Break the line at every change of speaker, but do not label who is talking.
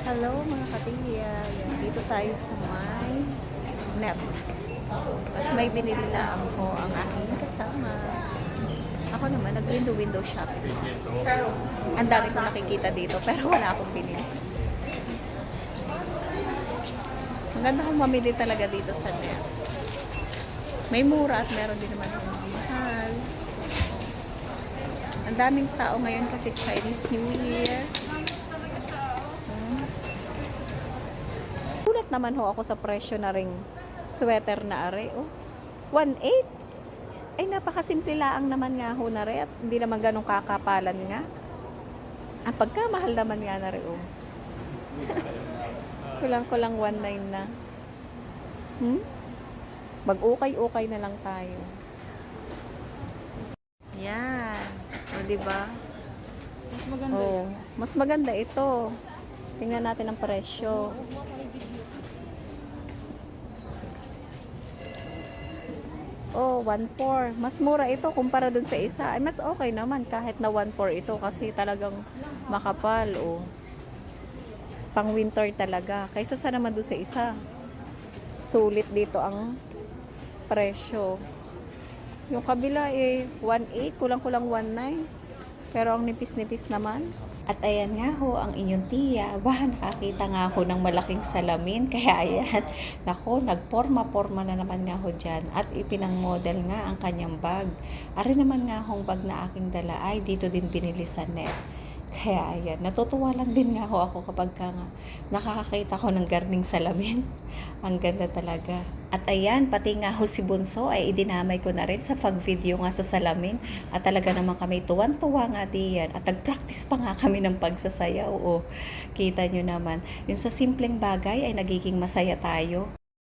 Hello mga katiya, yan, dito tayo sa may net. At may binili lang ako ang aking kasama. Ako naman, nag-window shopping. Ang dami ko nakikita dito pero wala akong binili. Maganda kong mamili talaga dito sa net. May mura at meron din naman yung mahal. Ang daming tao ngayon kasi Chinese New Year. Gulat naman ho ako sa presyo na ring sweater na are. Oh, 1.8. Ay, napakasimple laang naman nga ho na re at hindi naman ganun kakapalan nga. Ang pagkamahal naman nga na re. Oh. Kulang-kulang 1.9 na. Mag-ukay-ukay na lang tayo. Yan. O, diba?
Mas maganda
Oh,
yan.
mas maganda ito. Tingnan natin ang presyo. Oh, 1.4. Mas mura ito kumpara dun sa isa. Ay, mas okay naman kahit na 1.4 ito kasi talagang makapal. Oh. Pang winter talaga. Kaysa sa naman dun sa isa. Sulit dito ang presyo. Yung kabila eh 1.8, kulang-kulang 1.9. Pero ang nipis-nipis naman. At ayan nga ho, ang inyong tiya. Bah, nakakita nga ho ng malaking salamin. Kaya ayan, nako, nagporma-porma na naman nga ho dyan. At ipinang-model nga ang kanyang bag. Ari naman nga hong bag na aking dala ay dito din binili sa net. Kaya ayan, natutuwa lang din nga ho ako kapag ka nga nakakakita ko ng garning salamin. Ang ganda talaga. At ayan, pati nga ho si Bunso ay idinamay ko na rin sa pag-video nga sa salamin. At talaga naman kami tuwan-tuwa nga diyan. At nag-practice pa nga kami ng pagsasayaw. O, kita nyo naman, yung sa simpleng bagay ay nagiging masaya tayo.